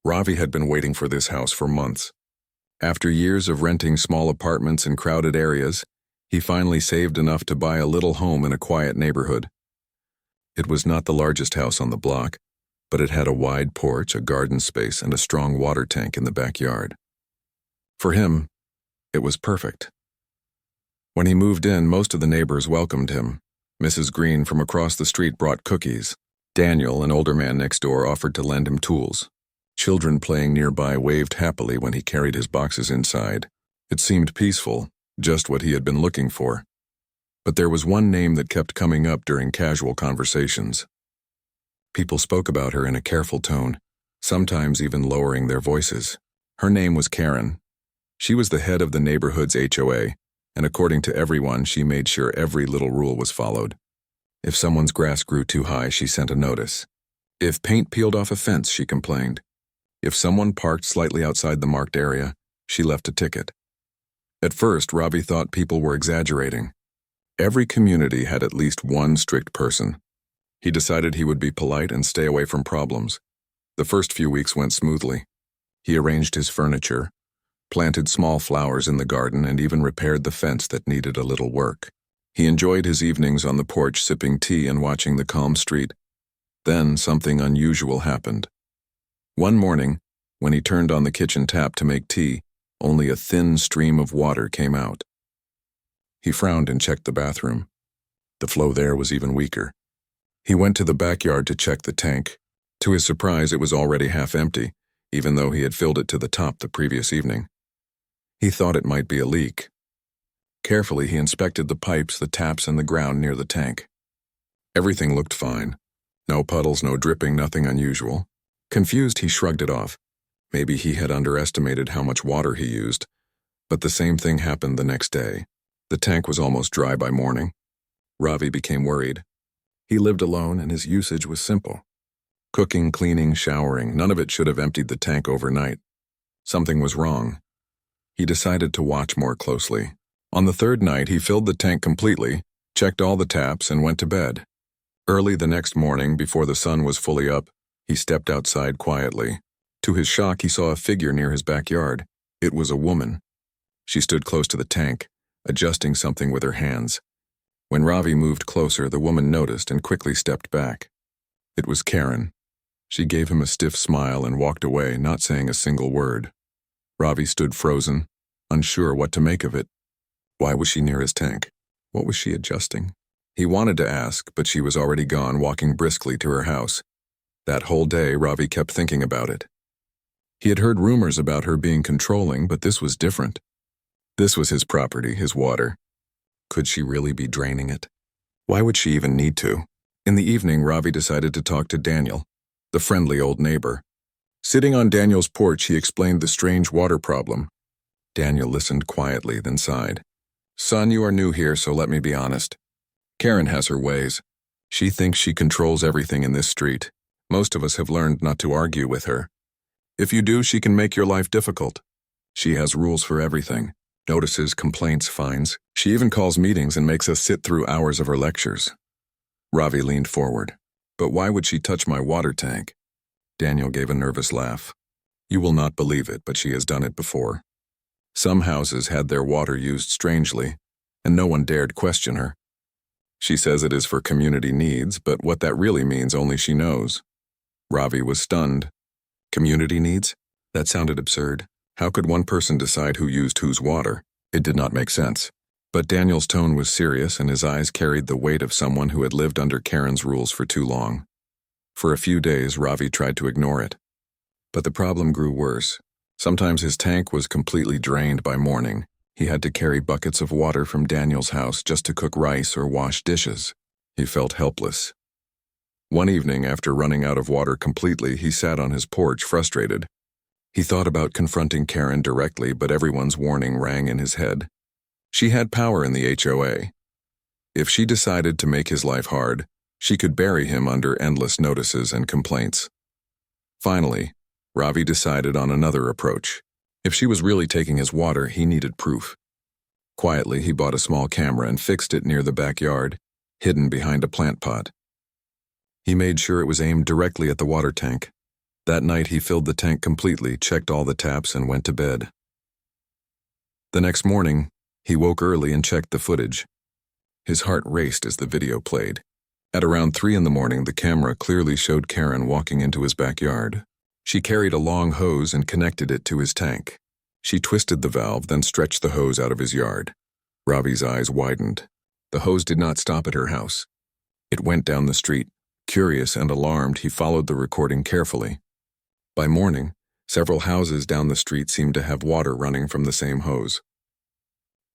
Ravi had been waiting for this house for months. After years of renting small apartments in crowded areas, he finally saved enough to buy a little home in a quiet neighborhood. It was not the largest house on the block, but it had a wide porch, a garden space, and a strong water tank in the backyard. For him, it was perfect. When he moved in, most of the neighbors welcomed him. Mrs. Green from across the street brought cookies. Daniel, an older man next door, offered to lend him tools. Children playing nearby waved happily when he carried his boxes inside. It seemed peaceful, just what he had been looking for. But there was one name that kept coming up during casual conversations. People spoke about her in a careful tone, sometimes even lowering their voices. Her name was Karen. She was the head of the neighborhood's HOA, and according to everyone, she made sure every little rule was followed. If someone's grass grew too high, she sent a notice. If paint peeled off a fence, she complained. If someone parked slightly outside the marked area, she left a ticket. At first, Ravi thought people were exaggerating. Every community had at least one strict person. He decided he would be polite and stay away from problems. The first few weeks went smoothly. He arranged his furniture, planted small flowers in the garden, and even repaired the fence that needed a little work. He enjoyed his evenings on the porch sipping tea and watching the calm street. Then something unusual happened. One morning, when he turned on the kitchen tap to make tea, only a thin stream of water came out. He frowned and checked the bathroom. The flow there was even weaker. He went to the backyard to check the tank. To his surprise, it was already half empty, even though he had filled it to the top the previous evening. He thought it might be a leak. Carefully, he inspected the pipes, the taps, and the ground near the tank. Everything looked fine. No puddles, no dripping, nothing unusual. Confused, he shrugged it off. Maybe he had underestimated how much water he used. But the same thing happened the next day. The tank was almost dry by morning. Ravi became worried. He lived alone and his usage was simple. Cooking, cleaning, showering, none of it should have emptied the tank overnight. Something was wrong. He decided to watch more closely. On the third night, he filled the tank completely, checked all the taps, and went to bed. Early the next morning, before the sun was fully up, he stepped outside quietly. To his shock, he saw a figure near his backyard. It was a woman. She stood close to the tank, adjusting something with her hands. When Ravi moved closer, the woman noticed and quickly stepped back. It was Karen. She gave him a stiff smile and walked away, not saying a single word. Ravi stood frozen, unsure what to make of it. Why was she near his tank? What was she adjusting? He wanted to ask, but she was already gone, walking briskly to her house. That whole day, Ravi kept thinking about it. He had heard rumors about her being controlling, but this was different. This was his property, his water. Could she really be draining it? Why would she even need to? In the evening, Ravi decided to talk to Daniel, the friendly old neighbor. Sitting on Daniel's porch, he explained the strange water problem. Daniel listened quietly, then sighed. Son, you are new here, so let me be honest. Karen has her ways. She thinks she controls everything in this street. Most of us have learned not to argue with her. If you do, she can make your life difficult. She has rules for everything. Notices, complaints, fines. She even calls meetings and makes us sit through hours of her lectures. Ravi leaned forward. But why would she touch my water tank? Daniel gave a nervous laugh. You will not believe it, but she has done it before. Some houses had their water used strangely, and no one dared question her. She says it is for community needs, but what that really means only she knows. Ravi was stunned. Community needs? That sounded absurd. How could one person decide who used whose water? It did not make sense. But Daniel's tone was serious and his eyes carried the weight of someone who had lived under Karen's rules for too long. For a few days, Ravi tried to ignore it. But the problem grew worse. Sometimes his tank was completely drained by morning. He had to carry buckets of water from Daniel's house just to cook rice or wash dishes. He felt helpless. One evening, after running out of water completely, he sat on his porch, frustrated. He thought about confronting Karen directly, but everyone's warning rang in his head. She had power in the HOA. If she decided to make his life hard, she could bury him under endless notices and complaints. Finally, Ravi decided on another approach. If she was really taking his water, he needed proof. Quietly, he bought a small camera and fixed it near the backyard, hidden behind a plant pot. He made sure it was aimed directly at the water tank. That night he filled the tank completely, checked all the taps, and went to bed. The next morning, he woke early and checked the footage. His heart raced as the video played. At around 3 in the morning, the camera clearly showed Karen walking into his backyard. She carried a long hose and connected it to his tank. She twisted the valve, then stretched the hose out of his yard. Ravi's eyes widened. The hose did not stop at her house. It went down the street. Curious and alarmed, he followed the recording carefully. By morning, several houses down the street seemed to have water running from the same hose.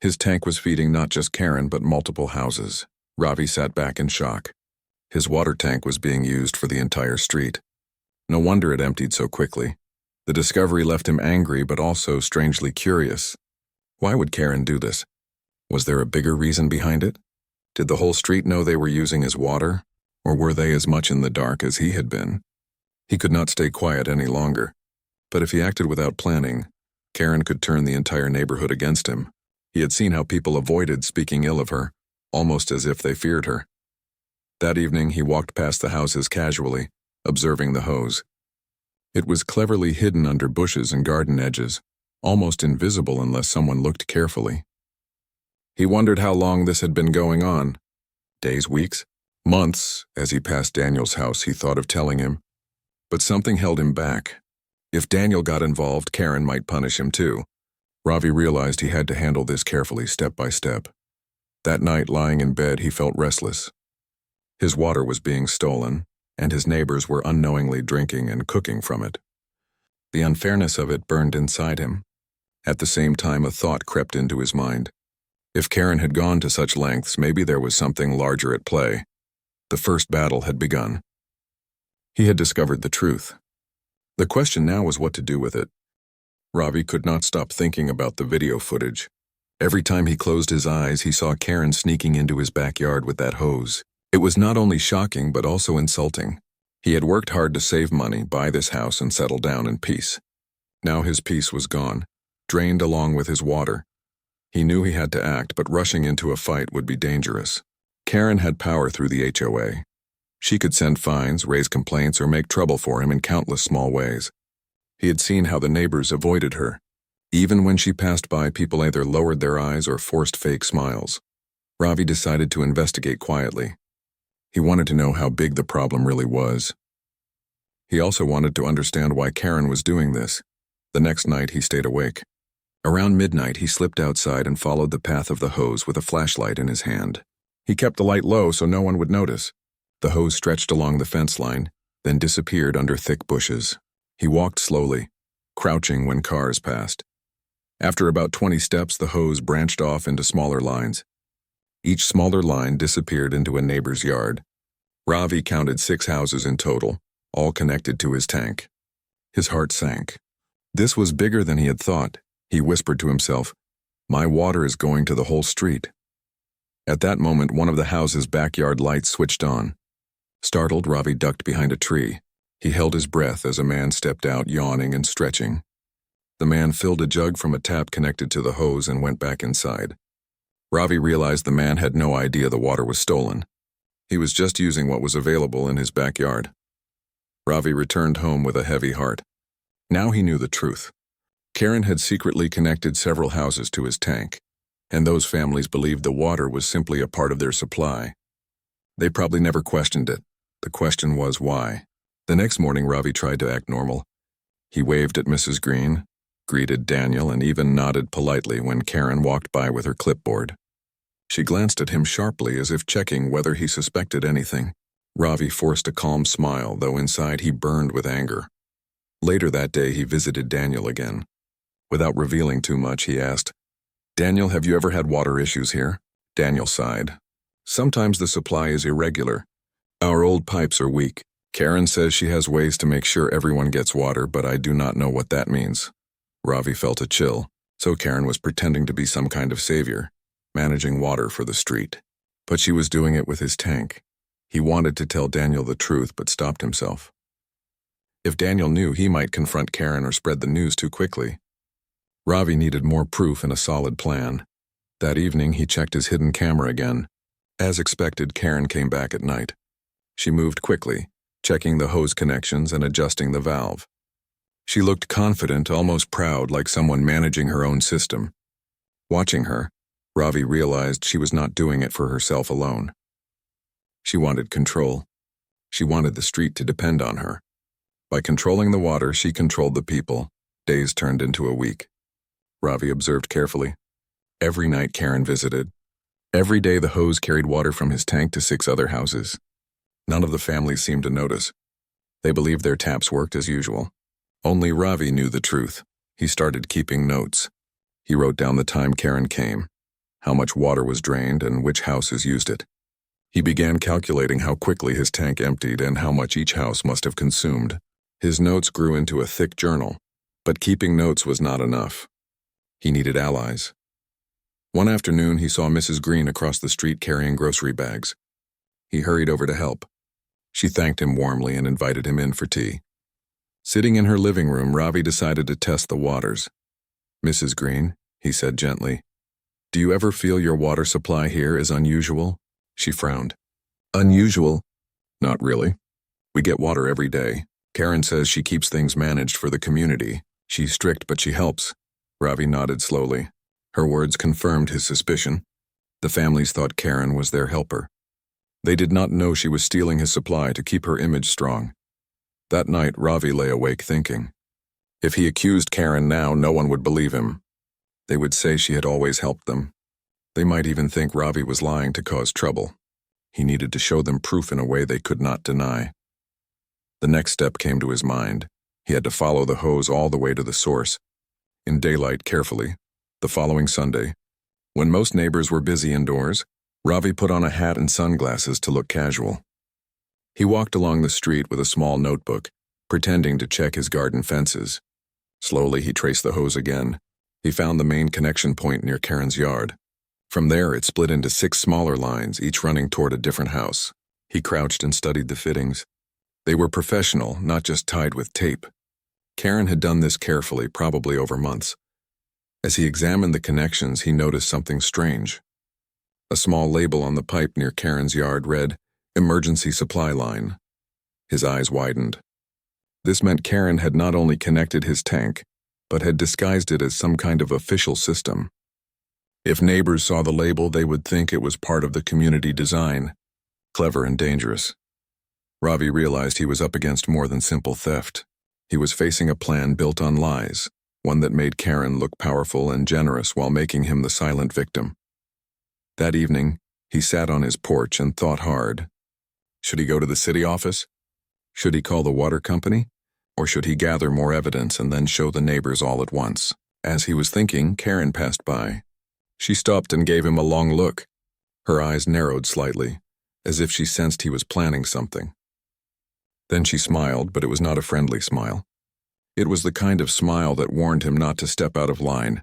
His tank was feeding not just Karen, but multiple houses. Ravi sat back in shock. His water tank was being used for the entire street. No wonder it emptied so quickly. The discovery left him angry, but also strangely curious. Why would Karen do this? Was there a bigger reason behind it? Did the whole street know they were using his water? Or were they as much in the dark as he had been? He could not stay quiet any longer. But if he acted without planning, Karen could turn the entire neighborhood against him. He had seen how people avoided speaking ill of her, almost as if they feared her. That evening, he walked past the houses casually, observing the hose. It was cleverly hidden under bushes and garden edges, almost invisible unless someone looked carefully. He wondered how long this had been going on. Days, weeks, months. As he passed Daniel's house, he thought of telling him. But something held him back. If Daniel got involved, Karen might punish him too. Ravi realized he had to handle this carefully, step by step. That night, lying in bed, he felt restless. His water was being stolen, and his neighbors were unknowingly drinking and cooking from it. The unfairness of it burned inside him. At the same time, a thought crept into his mind. If Karen had gone to such lengths, maybe there was something larger at play. The first battle had begun. He had discovered the truth. The question now was what to do with it. Ravi could not stop thinking about the video footage. Every time he closed his eyes, he saw Karen sneaking into his backyard with that hose. It was not only shocking, but also insulting. He had worked hard to save money, buy this house, and settle down in peace. Now his peace was gone, drained along with his water. He knew he had to act, but rushing into a fight would be dangerous. Karen had power through the HOA. She could send fines, raise complaints, or make trouble for him in countless small ways. He had seen how the neighbors avoided her. Even when she passed by, people either lowered their eyes or forced fake smiles. Ravi decided to investigate quietly. He wanted to know how big the problem really was. He also wanted to understand why Karen was doing this. The next night, he stayed awake. Around midnight, he slipped outside and followed the path of the hose with a flashlight in his hand. He kept the light low so no one would notice. The hose stretched along the fence line, then disappeared under thick bushes. He walked slowly, crouching when cars passed. After about 20 steps, the hose branched off into smaller lines. Each smaller line disappeared into a neighbor's yard. Ravi counted 6 houses in total, all connected to his tank. His heart sank. This was bigger than he had thought. He whispered to himself, "My water is going to the whole street." At that moment, one of the house's backyard lights switched on. Startled, Ravi ducked behind a tree. He held his breath as a man stepped out, yawning and stretching. The man filled a jug from a tap connected to the hose and went back inside. Ravi realized the man had no idea the water was stolen. He was just using what was available in his backyard. Ravi returned home with a heavy heart. Now he knew the truth. Karen had secretly connected several houses to his tank, and those families believed the water was simply a part of their supply. They probably never questioned it. The question was why. The next morning, Ravi tried to act normal. He waved at Mrs. Green, greeted Daniel, and even nodded politely when Karen walked by with her clipboard. She glanced at him sharply as if checking whether he suspected anything. Ravi forced a calm smile, though inside he burned with anger. Later that day, he visited Daniel again. Without revealing too much, he asked, "Daniel, have you ever had water issues here?" Daniel sighed. "Sometimes the supply is irregular. Our old pipes are weak. Karen says she has ways to make sure everyone gets water, but I do not know what that means." Ravi felt a chill, so Karen was pretending to be some kind of savior, managing water for the street. But she was doing it with his tank. He wanted to tell Daniel the truth, but stopped himself. If Daniel knew, he might confront Karen or spread the news too quickly. Ravi needed more proof and a solid plan. That evening, he checked his hidden camera again. As expected, Karen came back at night. She moved quickly, checking the hose connections and adjusting the valve. She looked confident, almost proud, like someone managing her own system. Watching her, Ravi realized she was not doing it for herself alone. She wanted control. She wanted the street to depend on her. By controlling the water, she controlled the people. Days turned into a week. Ravi observed carefully. Every night Karen visited. Every day the hose carried water from his tank to 6 other houses. None of the families seemed to notice. They believed their taps worked as usual. Only Ravi knew the truth. He started keeping notes. He wrote down the time Karen came, how much water was drained, and which houses used it. He began calculating how quickly his tank emptied and how much each house must have consumed. His notes grew into a thick journal, but keeping notes was not enough. He needed allies. One afternoon, he saw Mrs. Green across the street carrying grocery bags. He hurried over to help. She thanked him warmly and invited him in for tea. Sitting in her living room, Ravi decided to test the waters. "Mrs. Green," he said gently, "do you ever feel your water supply here is unusual?" She frowned. "Unusual? Not really. We get water every day. Karen says she keeps things managed for the community. She's strict, but she helps." Ravi nodded slowly. Her words confirmed his suspicion. The families thought Karen was their helper. They did not know she was stealing his supply to keep her image strong. That night, Ravi lay awake thinking. If he accused Karen now, no one would believe him. They would say she had always helped them. They might even think Ravi was lying to cause trouble. He needed to show them proof in a way they could not deny. The next step came to his mind. He had to follow the hose all the way to the source. In daylight, carefully. The following Sunday, when most neighbors were busy indoors, Ravi put on a hat and sunglasses to look casual. He walked along the street with a small notebook, pretending to check his garden fences. Slowly, he traced the hose again. He found the main connection point near Karen's yard. From there, it split into 6 smaller lines, each running toward a different house. He crouched and studied the fittings. They were professional, not just tied with tape. Karen had done this carefully, probably over months. As he examined the connections, he noticed something strange. A small label on the pipe near Karen's yard read, "Emergency Supply Line." His eyes widened. This meant Karen had not only connected his tank, but had disguised it as some kind of official system. If neighbors saw the label, they would think it was part of the community design. Clever and dangerous. Ravi realized he was up against more than simple theft. He was facing a plan built on lies, one that made Karen look powerful and generous while making him the silent victim. That evening, he sat on his porch and thought hard. Should he go to the city office? Should he call the water company? Or should he gather more evidence and then show the neighbors all at once? As he was thinking, Karen passed by. She stopped and gave him a long look. Her eyes narrowed slightly, as if she sensed he was planning something. Then she smiled, but it was not a friendly smile. It was the kind of smile that warned him not to step out of line.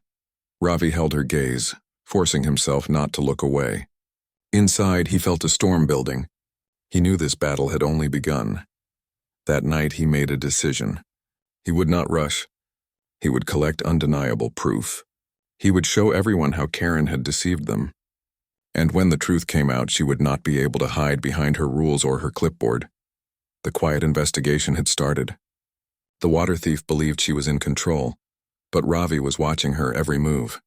Ravi held her gaze, forcing himself not to look away. Inside, he felt a storm building. He knew this battle had only begun. That night, he made a decision. He would not rush. He would collect undeniable proof. He would show everyone how Karen had deceived them. And when the truth came out, she would not be able to hide behind her rules or her clipboard. The quiet investigation had started. The water thief believed she was in control, but Ravi was watching her every move.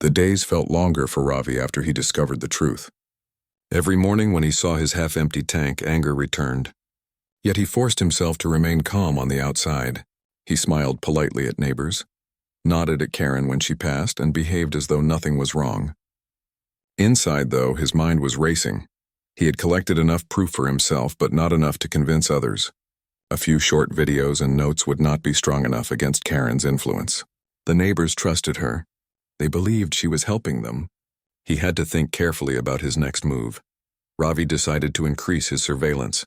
The days felt longer for Ravi after he discovered the truth. Every morning when he saw his half-empty tank, anger returned. Yet he forced himself to remain calm on the outside. He smiled politely at neighbors, nodded at Karen when she passed, and behaved as though nothing was wrong. Inside, though, his mind was racing. He had collected enough proof for himself, but not enough to convince others. A few short videos and notes would not be strong enough against Karen's influence. The neighbors trusted her. They believed she was helping them. He had to think carefully about his next move. Ravi decided to increase his surveillance.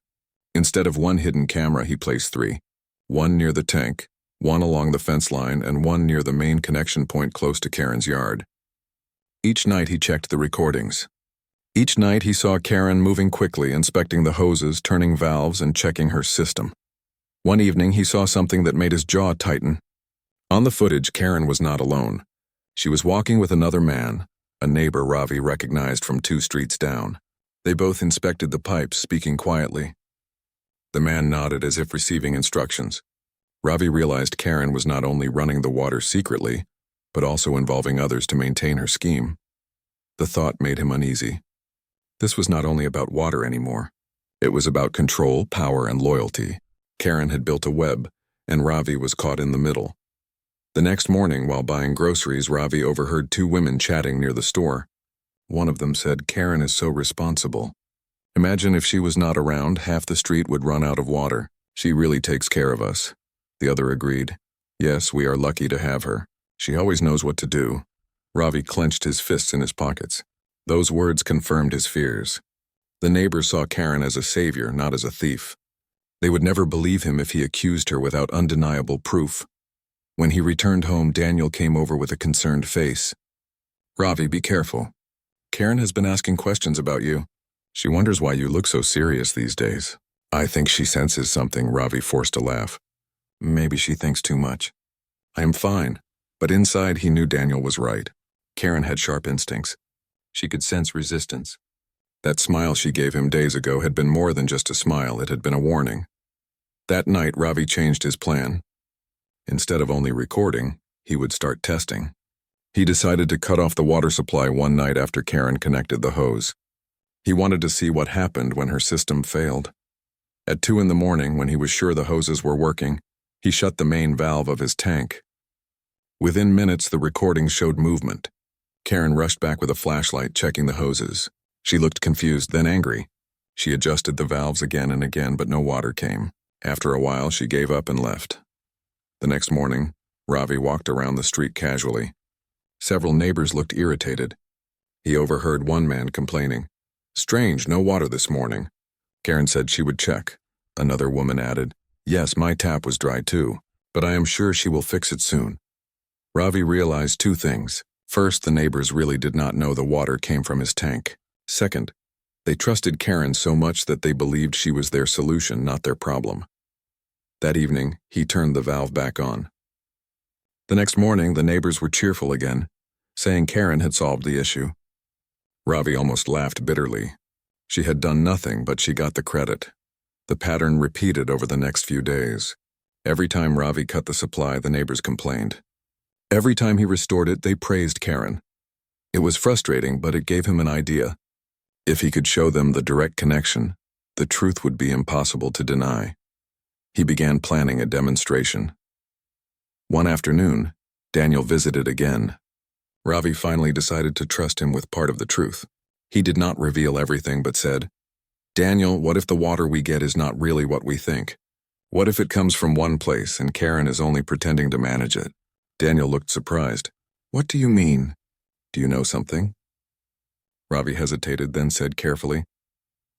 Instead of one hidden camera, he placed 3. One near the tank, one along the fence line, and one near the main connection point close to Karen's yard. Each night he checked the recordings. Each night he saw Karen moving quickly, inspecting the hoses, turning valves, and checking her system. One evening he saw something that made his jaw tighten. On the footage, Karen was not alone. She was walking with another man, a neighbor Ravi recognized from 2 streets down. They both inspected the pipes, speaking quietly. The man nodded as if receiving instructions. Ravi realized Karen was not only running the water secretly, but also involving others to maintain her scheme. The thought made him uneasy. This was not only about water anymore. It was about control, power, and loyalty. Karen had built a web, and Ravi was caught in the middle. The next morning, while buying groceries, Ravi overheard two women chatting near the store. One of them said, "Karen is so responsible. Imagine if she was not around, half the street would run out of water. She really takes care of us." The other agreed, "Yes, we are lucky to have her. She always knows what to do." Ravi clenched his fists in his pockets. Those words confirmed his fears. The neighbors saw Karen as a savior, not as a thief. They would never believe him if he accused her without undeniable proof. When he returned home, Daniel came over with a concerned face. "Ravi, be careful. Karen has been asking questions about you. She wonders why you look so serious these days." "I think she senses something," Ravi forced a laugh. "Maybe she thinks too much." "I am fine." But inside he knew Daniel was right. Karen had sharp instincts. She could sense resistance. That smile she gave him days ago had been more than just a smile, it had been a warning. That night, Ravi changed his plan. Instead of only recording, he would start testing. He decided to cut off the water supply one night after Karen connected the hose. He wanted to see what happened when her system failed. At 2 a.m, when he was sure the hoses were working, he shut the main valve of his tank. Within minutes, the recording showed movement. Karen rushed back with a flashlight, checking the hoses. She looked confused, then angry. She adjusted the valves again and again, but no water came. After a while, she gave up and left. The next morning, Ravi walked around the street casually. Several neighbors looked irritated. He overheard one man complaining, "Strange, no water this morning." Karen said she would check. Another woman added, "Yes, my tap was dry too, but I am sure she will fix it soon." Ravi realized two things. First, the neighbors really did not know the water came from his tank. Second, they trusted Karen so much that they believed she was their solution, not their problem. That evening, he turned the valve back on. The next morning, the neighbors were cheerful again, saying Karen had solved the issue. Ravi almost laughed bitterly. She had done nothing, but she got the credit. The pattern repeated over the next few days. Every time Ravi cut the supply, the neighbors complained. Every time he restored it, they praised Karen. It was frustrating, but it gave him an idea. If he could show them the direct connection, the truth would be impossible to deny. He began planning a demonstration. One afternoon, Daniel visited again. Ravi finally decided to trust him with part of the truth. He did not reveal everything but said, "Daniel, what if the water we get is not really what we think? What if it comes from one place and Karen is only pretending to manage it?" Daniel looked surprised. "What do you mean? Do you know something?" Ravi hesitated, then said carefully,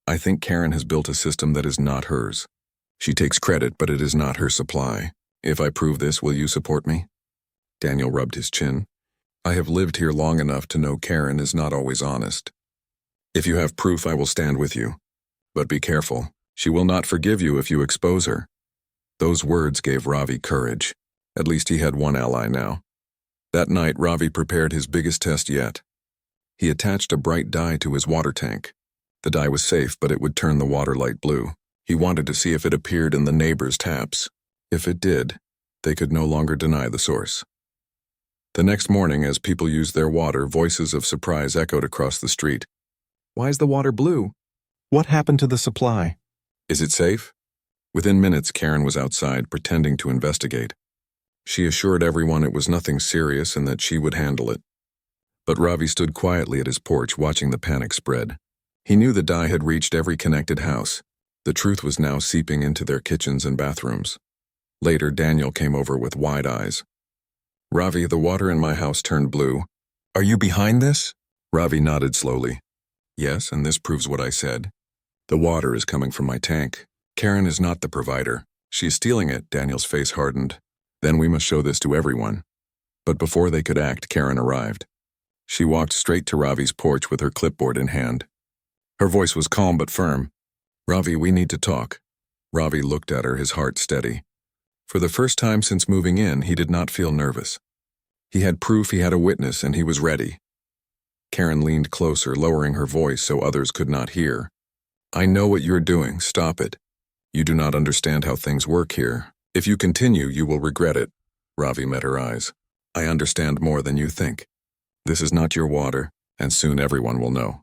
"I think Karen has built a system that is not hers. She takes credit, but it is not her supply. If I prove this, will you support me?" Daniel rubbed his chin. "I have lived here long enough to know Karen is not always honest. If you have proof, I will stand with you. But be careful. She will not forgive you if you expose her." Those words gave Ravi courage. At least he had one ally now. That night, Ravi prepared his biggest test yet. He attached a bright dye to his water tank. The dye was safe, but it would turn the water light blue. He wanted to see if it appeared in the neighbors' taps. If it did, they could no longer deny the source. The next morning, as people used their water, voices of surprise echoed across the street. "Why is the water blue? What happened to the supply? Is it safe?" Within minutes, Karen was outside, pretending to investigate. She assured everyone it was nothing serious and that she would handle it. But Ravi stood quietly at his porch, watching the panic spread. He knew the dye had reached every connected house. The truth was now seeping into their kitchens and bathrooms. Later, Daniel came over with wide eyes. "Ravi, the water in my house turned blue. Are you behind this?" Ravi nodded slowly. "Yes, and this proves what I said. The water is coming from my tank. Karen is not the provider. She is stealing it." Daniel's face hardened. "Then we must show this to everyone." But before they could act, Karen arrived. She walked straight to Ravi's porch with her clipboard in hand. Her voice was calm but firm. "Ravi, we need to talk." Ravi looked at her, his heart steady. For the first time since moving in, he did not feel nervous. He had proof, he had a witness, and he was ready. Karen leaned closer, lowering her voice so others could not hear. "I know what you're doing. Stop it. You do not understand how things work here. If you continue, you will regret it. Ravi met her eyes. I understand more than you think. This is not your water, and soon everyone will know.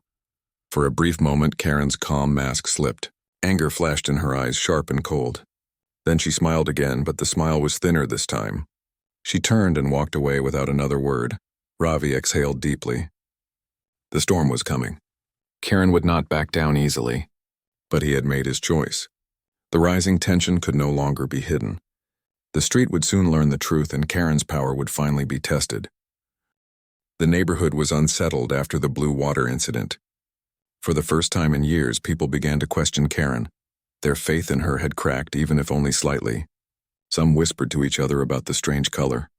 For a brief moment, Karen's calm mask slipped. Anger flashed in her eyes, sharp and cold. Then she smiled again, but the smile was thinner this time. She turned and walked away without another word. Ravi exhaled deeply. The storm was coming. Karen would not back down easily, but he had made his choice. The rising tension could no longer be hidden. The street would soon learn the truth, and Karen's power would finally be tested. The neighborhood was unsettled after the blue water incident. For the first time in years, people began to question Karen. Their faith in her had cracked, even if only slightly. Some whispered to each other about the strange color,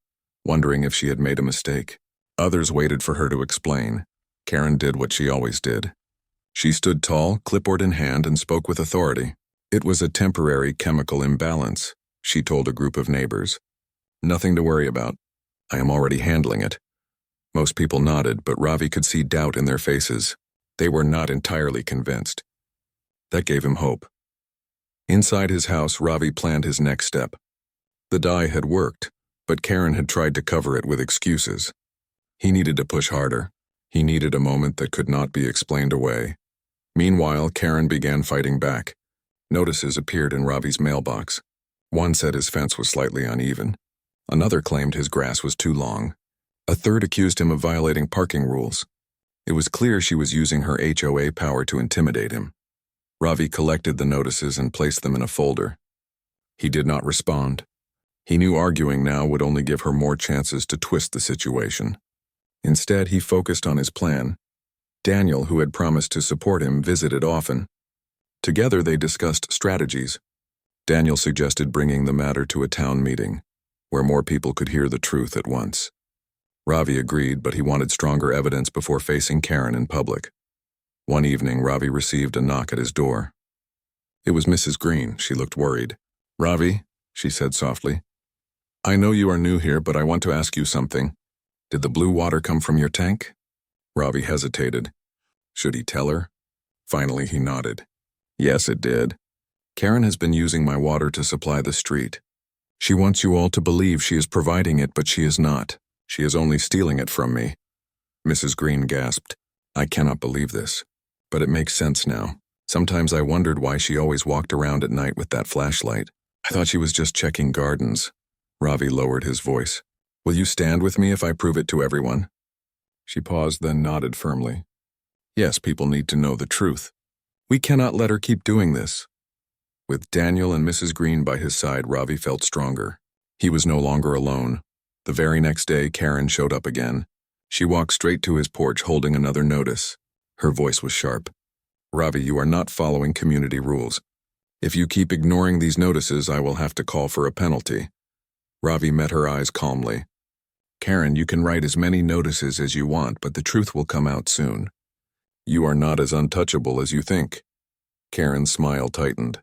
wondering if she had made a mistake. Others waited for her to explain. Karen did what she always did. She stood tall, clipboard in hand, and spoke with authority. It was a temporary chemical imbalance, she told a group of neighbors. Nothing to worry about. I am already handling it. Most people nodded, but Ravi could see doubt in their faces. They were not entirely convinced. That gave him hope. Inside his house, Ravi planned his next step. The dye had worked, but Karen had tried to cover it with excuses. He needed to push harder. He needed a moment that could not be explained away. Meanwhile, Karen began fighting back. Notices appeared in Ravi's mailbox. One said his fence was slightly uneven. Another claimed his grass was too long. A third accused him of violating parking rules. It was clear she was using her HOA power to intimidate him. Ravi collected the notices and placed them in a folder. He did not respond. He knew arguing now would only give her more chances to twist the situation. Instead, he focused on his plan. Daniel, who had promised to support him, visited often. Together they discussed strategies. Daniel suggested bringing the matter to a town meeting, where more people could hear the truth at once. Ravi agreed, but he wanted stronger evidence before facing Karen in public. One evening, Ravi received a knock at his door. It was Mrs. Green. She looked worried. "Ravi," she said softly, "I know you are new here, but I want to ask you something. Did the blue water come from your tank?" Ravi hesitated. Should he tell her? Finally, he nodded. "Yes, it did. Karen has been using my water to supply the street. She wants you all to believe she is providing it, but she is not. She is only stealing it from me." Mrs. Green gasped. "I cannot believe this. But it makes sense now. Sometimes I wondered why she always walked around at night with that flashlight. I thought she was just checking gardens." Ravi lowered his voice. "Will you stand with me if I prove it to everyone?" She paused, then nodded firmly. "Yes, people need to know the truth. We cannot let her keep doing this." With Daniel and Mrs. Green by his side, Ravi felt stronger. He was no longer alone. The very next day, Karen showed up again. She walked straight to his porch holding another notice. Her voice was sharp. "Ravi, you are not following community rules. If you keep ignoring these notices, I will have to call for a penalty." Ravi met her eyes calmly. "Karen, you can write as many notices as you want, but the truth will come out soon. You are not as untouchable as you think." Karen's smile tightened.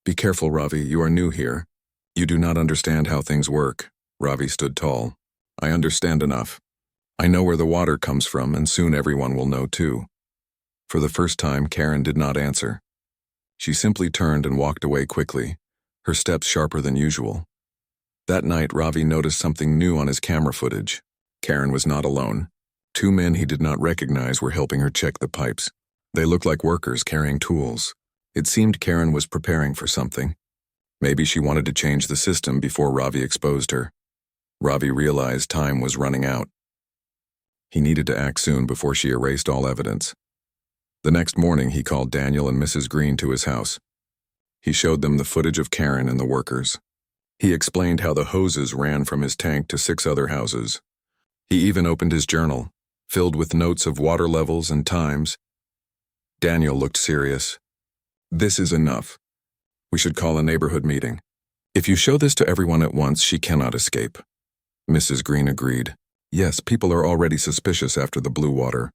"Be careful, Ravi. You are new here. You do not understand how things work." Ravi stood tall. "I understand enough. I know where the water comes from, and soon everyone will know too." For the first time, Karen did not answer. She simply turned and walked away quickly, her steps sharper than usual. That night, Ravi noticed something new on his camera footage. Karen was not alone. Two men he did not recognize were helping her check the pipes. They looked like workers carrying tools. It seemed Karen was preparing for something. Maybe she wanted to change the system before Ravi exposed her. Ravi realized time was running out. He needed to act soon before she erased all evidence. The next morning, he called Daniel and Mrs. Green to his house. He showed them the footage of Karen and the workers. He explained how the hoses ran from his tank to 6 other houses. He even opened his journal, filled with notes of water levels and times. Daniel looked serious. "This is enough. We should call a neighborhood meeting. If you show this to everyone at once, she cannot escape." Mrs. Green agreed. "Yes, people are already suspicious after the blue water.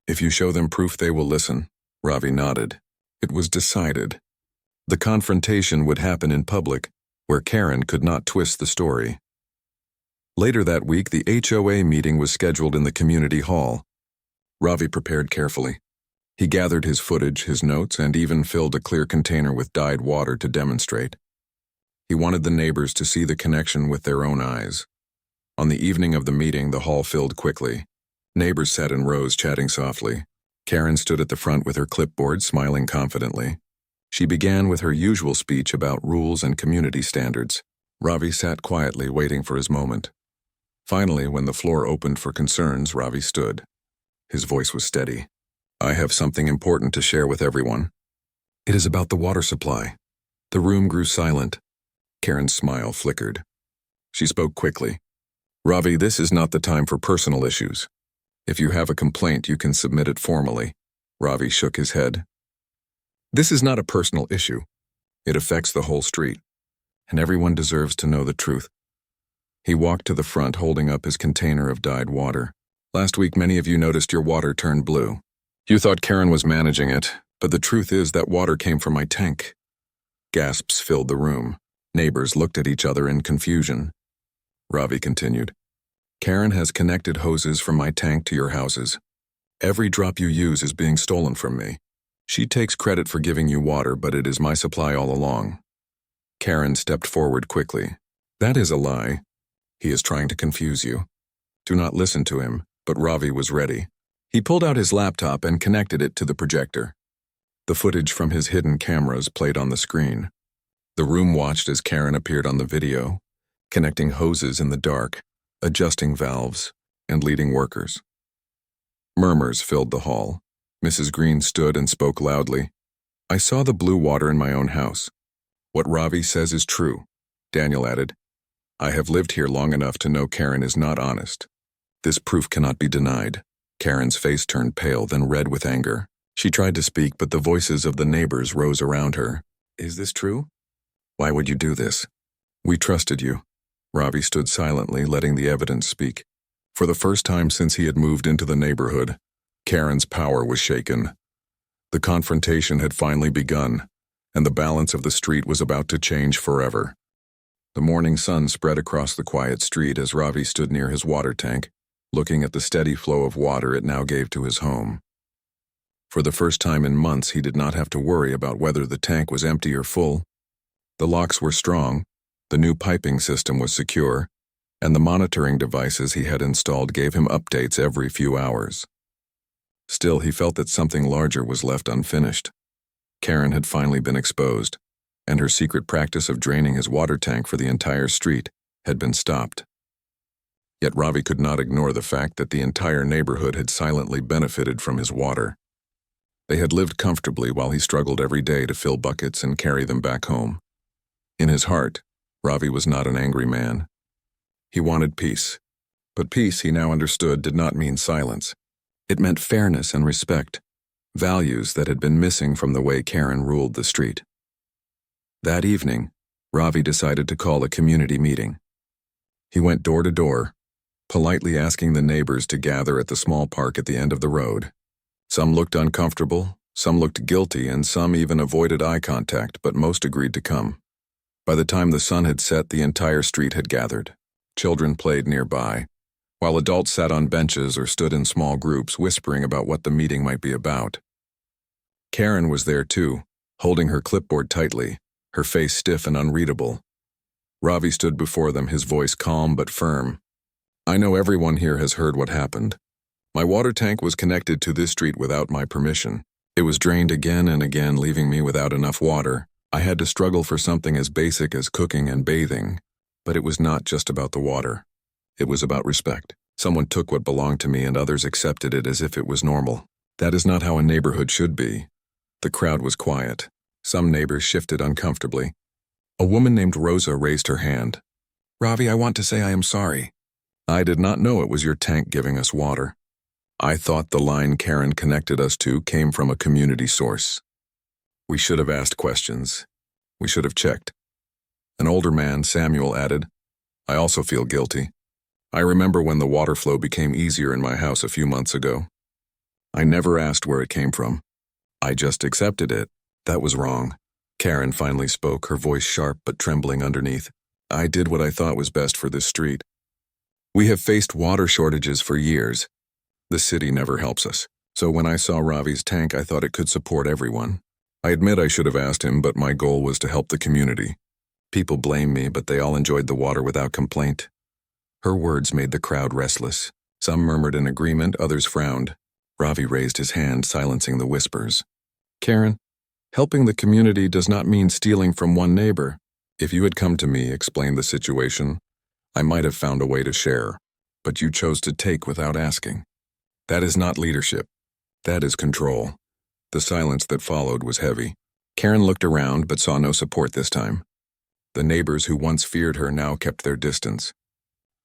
If you show them proof, they will listen." Ravi nodded. It was decided. The confrontation would happen in public, where Karen could not twist the story. Later that week, the HOA meeting was scheduled in the community hall. Ravi prepared carefully. He gathered his footage, his notes, and even filled a clear container with dyed water to demonstrate. He wanted the neighbors to see the connection with their own eyes. On the evening of the meeting, the hall filled quickly. Neighbors sat in rows chatting softly. Karen stood at the front with her clipboard, smiling confidently. She began with her usual speech about rules and community standards. Ravi sat quietly, waiting for his moment. Finally, when the floor opened for concerns, Ravi stood. His voice was steady. "I have something important to share with everyone. It is about the water supply." The room grew silent. Karen's smile flickered. She spoke quickly. "Ravi, this is not the time for personal issues. If you have a complaint, you can submit it formally." Ravi shook his head. "This is not a personal issue. It affects the whole street, and everyone deserves to know the truth." He walked to the front, holding up his container of dyed water. "Last week, many of you noticed your water turned blue. You thought Karen was managing it, but the truth is that water came from my tank." Gasps filled the room. Neighbors looked at each other in confusion. Ravi continued. "Karen has connected hoses from my tank to your houses. Every drop you use is being stolen from me. She takes credit for giving you water, but it is my supply all along." Karen stepped forward quickly. "That is a lie. He is trying to confuse you. Do not listen to him." But Ravi was ready. He pulled out his laptop and connected it to the projector. The footage from his hidden cameras played on the screen. The room watched as Karen appeared on the video, connecting hoses in the dark, adjusting valves, and leading workers. Murmurs filled the hall. Mrs. Green stood and spoke loudly. "I saw the blue water in my own house. What Ravi says is true." Daniel added, "I have lived here long enough to know Karen is not honest. This proof cannot be denied." Karen's face turned pale, then red with anger. She tried to speak, but the voices of the neighbors rose around her. "Is this true? Why would you do this?" "We trusted you." Ravi stood silently, letting the evidence speak. For the first time since he had moved into the neighborhood, Karen's power was shaken. The confrontation had finally begun, and the balance of the street was about to change forever. The morning sun spread across the quiet street as Ravi stood near his water tank, looking at the steady flow of water it now gave to his home. For the first time in months, he did not have to worry about whether the tank was empty or full. The locks were strong, the new piping system was secure, and the monitoring devices he had installed gave him updates every few hours. Still, he felt that something larger was left unfinished. Karen had finally been exposed, and her secret practice of draining his water tank for the entire street had been stopped. Yet Ravi could not ignore the fact that the entire neighborhood had silently benefited from his water. They had lived comfortably while he struggled every day to fill buckets and carry them back home. In his heart, Ravi was not an angry man. He wanted peace. But peace, he now understood, did not mean silence. It meant fairness and respect, values that had been missing from the way Karen ruled the street. That evening, Ravi decided to call a community meeting. He went door to door, politely asking the neighbors to gather at the small park at the end of the road. Some looked uncomfortable, some looked guilty, and some even avoided eye contact, but most agreed to come. By the time the sun had set, the entire street had gathered. Children played nearby, while adults sat on benches or stood in small groups whispering about what the meeting might be about. Karen was there too, holding her clipboard tightly, her face stiff and unreadable. Ravi stood before them, his voice calm but firm. "I know everyone here has heard what happened. My water tank was connected to this street without my permission. It was drained again and again, leaving me without enough water. I had to struggle for something as basic as cooking and bathing. But it was not just about the water. It was about respect. Someone took what belonged to me and others accepted it as if it was normal. That is not how a neighborhood should be." The crowd was quiet. Some neighbors shifted uncomfortably. A woman named Rosa raised her hand. "Ravi, I want to say I am sorry. I did not know it was your tank giving us water. I thought the line Karen connected us to came from a community source. We should have asked questions. We should have checked." An older man, Samuel, added, "I also feel guilty. I remember when the water flow became easier in my house a few months ago. I never asked where it came from. I just accepted it. That was wrong." Karen finally spoke, her voice sharp but trembling underneath. "I did what I thought was best for this street. We have faced water shortages for years. The city never helps us. So when I saw Ravi's tank, I thought it could support everyone. I admit I should have asked him, but my goal was to help the community. People blame me, but they all enjoyed the water without complaint. Her words made the crowd restless. Some murmured in agreement, others frowned. Ravi raised his hand, silencing the whispers. Karen, helping the community does not mean stealing from one neighbor. If you had come to me, explained the situation, I might have found a way to share, but you chose to take without asking. That is not leadership. That is control. The silence that followed was heavy. Karen looked around but saw no support this time. The neighbors who once feared her now kept their distance.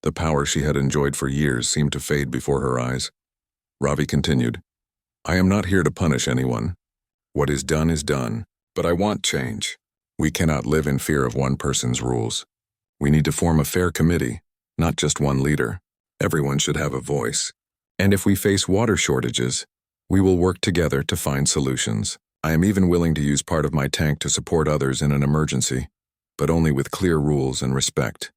The power she had enjoyed for years seemed to fade before her eyes. Ravi continued, I am not here to punish anyone. What is done, but I want change. We cannot live in fear of one person's rules. We need to form a fair committee, not just one leader. Everyone should have a voice. And if we face water shortages, we will work together to find solutions. I am even willing to use part of my tank to support others in an emergency, but only with clear rules and respect.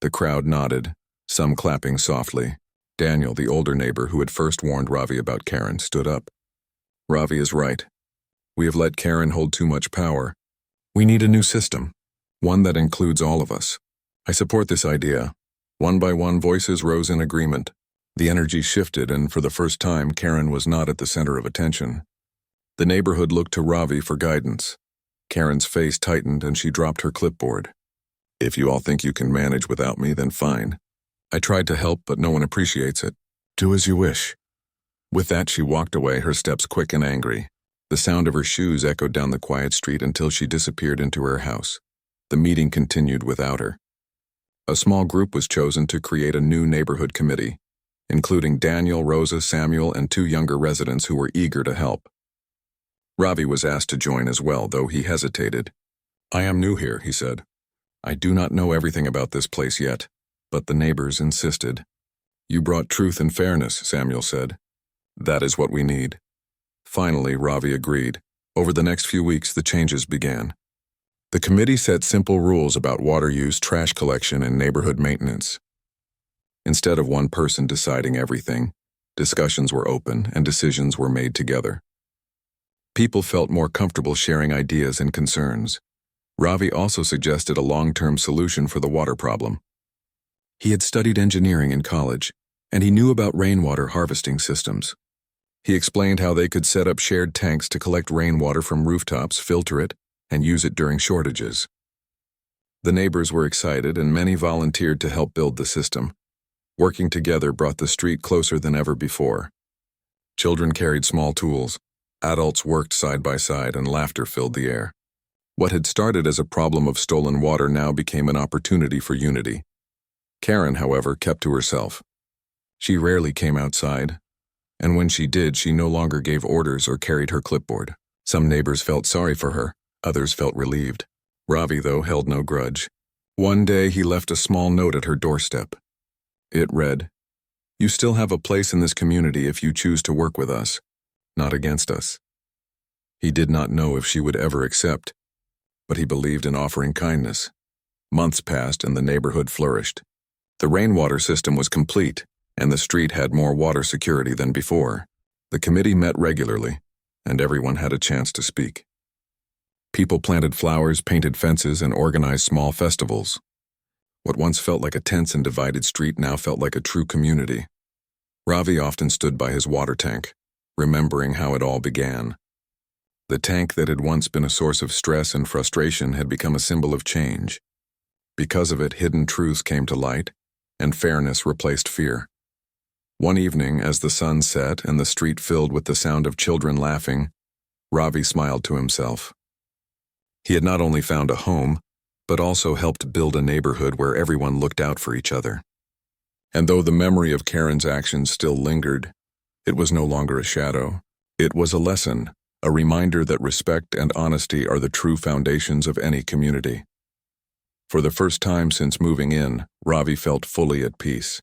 The crowd nodded, some clapping softly. Daniel, the older neighbor who had first warned Ravi about Karen, stood up. Ravi is right. We have let Karen hold too much power. We need a new system, one that includes all of us. I support this idea. One by one, voices rose in agreement. The energy shifted, and for the first time, Karen was not at the center of attention. The neighborhood looked to Ravi for guidance. Karen's face tightened and she dropped her clipboard. If you all think you can manage without me, then fine. I tried to help, but no one appreciates it. Do as you wish. With that, she walked away, her steps quick and angry. The sound of her shoes echoed down the quiet street until she disappeared into her house. The meeting continued without her. A small group was chosen to create a new neighborhood committee, including Daniel, Rosa, Samuel, and 2 younger residents who were eager to help. Ravi was asked to join as well, though he hesitated. I am new here, he said. I do not know everything about this place yet, but the neighbors insisted. You brought truth and fairness, Samuel said. That is what we need. Finally, Ravi agreed. Over the next few weeks, the changes began. The committee set simple rules about water use, trash collection, and neighborhood maintenance. Instead of one person deciding everything, discussions were open and decisions were made together. People felt more comfortable sharing ideas and concerns. Ravi also suggested a long-term solution for the water problem. He had studied engineering in college, and he knew about rainwater harvesting systems. He explained how they could set up shared tanks to collect rainwater from rooftops, filter it, and use it during shortages. The neighbors were excited, and many volunteered to help build the system. Working together brought the street closer than ever before. Children carried small tools. Adults worked side by side, and laughter filled the air. What had started as a problem of stolen water now became an opportunity for unity. Karen, however, kept to herself. She rarely came outside, and when she did, she no longer gave orders or carried her clipboard. Some neighbors felt sorry for her, others felt relieved. Ravi, though, held no grudge. One day, he left a small note at her doorstep. It read, You still have a place in this community if you choose to work with us, not against us. He did not know if she would ever accept, but he believed in offering kindness. Months passed and the neighborhood flourished. The rainwater system was complete, and the street had more water security than before. The committee met regularly, and everyone had a chance to speak. People planted flowers, painted fences, and organized small festivals. What once felt like a tense and divided street now felt like a true community. Ravi often stood by his water tank, remembering how it all began. The tank that had once been a source of stress and frustration had become a symbol of change. Because of it, hidden truths came to light, and fairness replaced fear. One evening, as the sun set and the street filled with the sound of children laughing, Ravi smiled to himself. He had not only found a home, but also helped build a neighborhood where everyone looked out for each other. And though the memory of Karen's actions still lingered, it was no longer a shadow. It was a lesson, a reminder that respect and honesty are the true foundations of any community. For the first time since moving in, Ravi felt fully at peace.